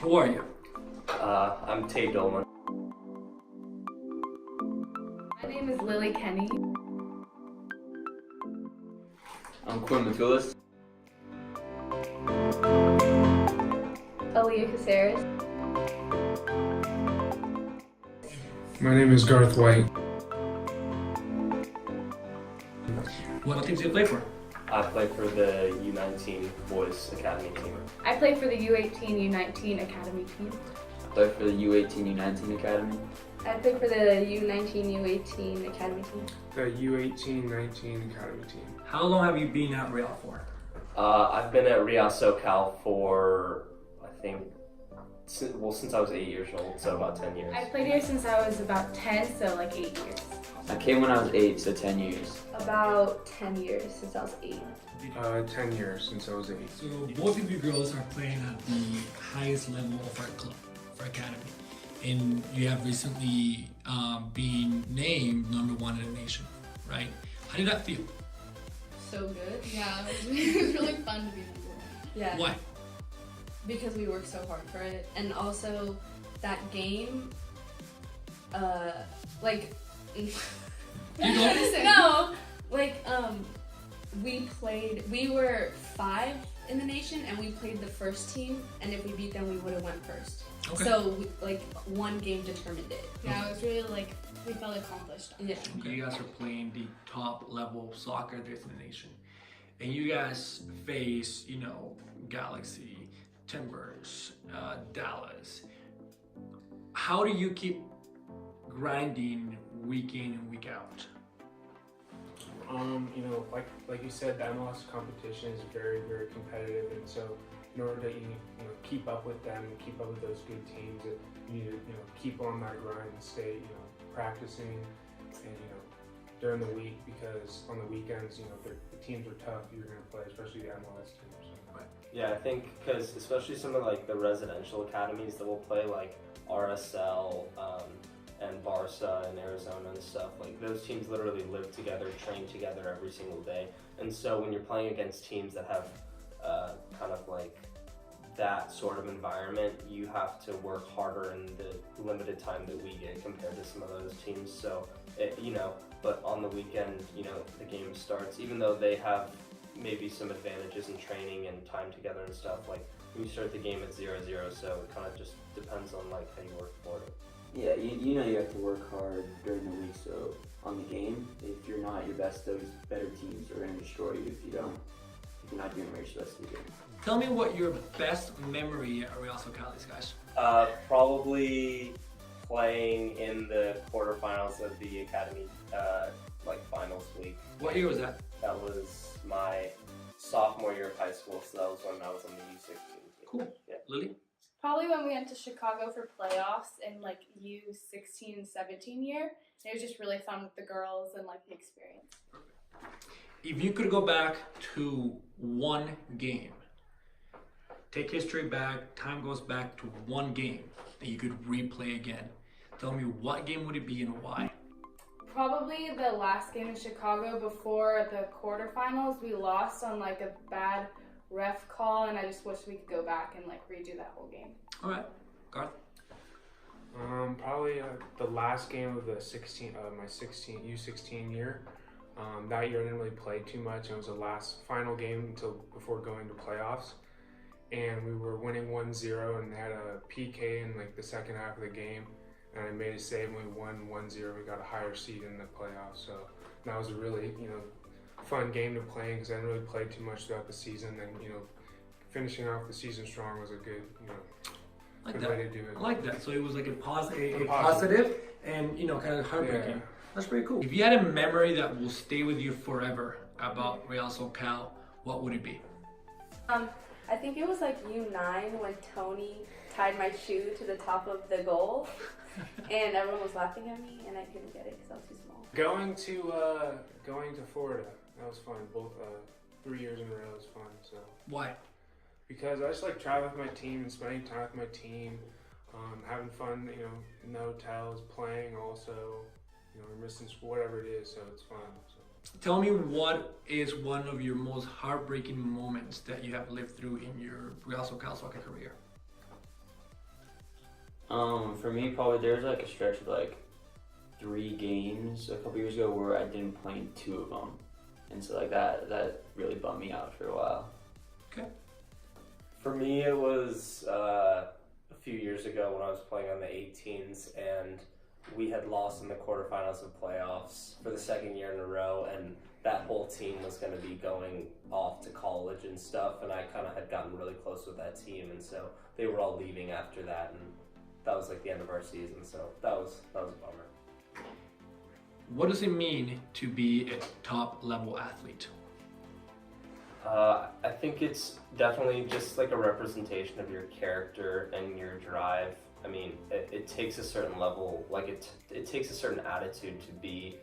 Who are you? I'm Tate Dolman. My name is Lily Kenny. I'm Quinn. Aleea Caceres. My name is Garth White. What teams do you play for? I play for the U19 Boys Academy team. I play for the U18 U19 Academy team. I play for the U18 U19 Academy. I play for the U19 U18 Academy team. The U18-19 Academy team. How long have you been at Real for? I've been at Real SoCal for, I think, since I was 8 years old, so about 10 years. I played here since I was about 10, so like 8 years. I came when I was 8, so 10 years. About 10 years since I was 8. 10 years since I was 8. So both of you girls are playing at the highest level of our club, of our academy. And you have recently been named #1 in the nation, right? How did that feel? So good. Yeah, it was really fun to be number one. Yeah. Why? Because we worked so hard for it, and also that game, like, no, like, we were 5 in the nation, and we played the first team, and if we beat them, we would have went first. Okay. So, like, one game determined it. Yeah, it was really like, we felt accomplished. Yeah. Okay. You guys are playing the top level of soccer there's in the nation. And you guys face, Galaxy, Timbers, Dallas. How do you keep grinding week in and week out? Like you said, the MLS competition is very, very competitive, and so in order to keep up with them, keep up with those good teams, you need to keep on that grind and stay practicing, and during the week, because on the weekends the teams are tough. You're going to play, especially the MLS teams. Yeah, I think because especially some of like the residential academies that will play like RSL and Barca and Arizona and stuff, like those teams literally live together, train together every single day. And so when you're playing against teams that have kind of like that sort of environment, you have to work harder in the limited time that we get compared to some of those teams. So, but on the weekend, the game starts, even though they have maybe some advantages in training and time together and stuff, like when you start the game at 0-0, so it kind of just depends on like how you work for it. Yeah, you have to work hard during the week, so on the game, if you're not your best, those better teams are going to destroy you if you're not doing what you're supposed to be doing. Tell me what your best memory at Real SoCal is, guys. Probably playing in the quarterfinals of the Academy finals week. What year was that? That was my sophomore year of high school, so that was when I was on the U16 team. Cool. Yeah. Lily? Probably when we went to Chicago for playoffs in like U16 and 17 year. It was just really fun with the girls and like the experience. If you could go back to one game, take history back, time goes back to one game that you could replay again, tell me what game would it be and why? Probably the last game in Chicago before the quarterfinals. We lost on like a bad ref call, and I just wish we could go back and like redo that whole game. All right, Garth? Probably the last game of the my U16 year. That year I didn't really play too much. It was the last final game before going to playoffs, and we were winning 1-0, and they had a PK in like the second half of the game, and I made a save and we won 1-0. We got a higher seed in the playoffs, so that was a really fun game to play because I didn't really play too much throughout the season. And finishing off the season strong was a good good way to do it. I like that. So it was like a positive and kind of heartbreaking. Yeah. That's pretty cool. If you had a memory that will stay with you forever about Real SoCal, what would it be? I think it was like U9 when Tony tied my shoe to the top of the goal, and everyone was laughing at me, and I couldn't get it because I was too small. Going to Florida, that was fun. Both 3 years in a row was fun. So Why? because I just like traveling with my team and spending time with my team, having fun. In the hotels, playing also. We're missing school, whatever it is. So it's fun. So. Tell me what is one of your most heartbreaking moments that you have lived through in your Real SoCal soccer career? For me, probably there's like a stretch of like 3 games a couple years ago where I didn't play in 2 of them, and so like that really bummed me out for a while. For me, it was a few years ago when I was playing on the 18s, and we had lost in the quarterfinals of playoffs for the 2nd year in a row, and that whole team was going to be going off to college and stuff, and I kind of had gotten really close with that team, and so they were all leaving after that, and that was like the end of our season, so that was a bummer. What does it mean to be a top level athlete? I think it's definitely just like a representation of your character and your drive. I mean, it takes a certain level, like it takes a certain attitude to be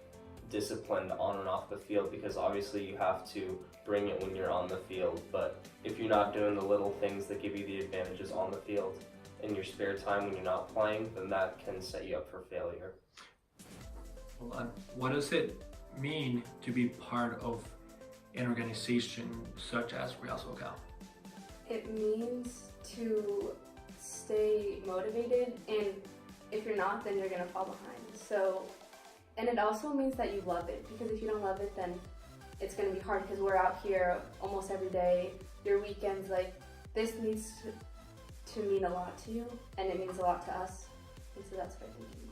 disciplined on and off the field, because obviously you have to bring it when you're on the field, but if you're not doing the little things that give you the advantages on the field in your spare time when you're not playing, then that can set you up for failure. Hold on. What does it mean to be part of an organization such as Real SoCal? It means to stay motivated, and if you're not, then you're gonna fall behind. So, and it also means that you love it, because if you don't love it, then it's gonna be hard, because we're out here almost every day. Your weekends, like, this needs to mean a lot to you, and it means a lot to us, and so that's what I think it means.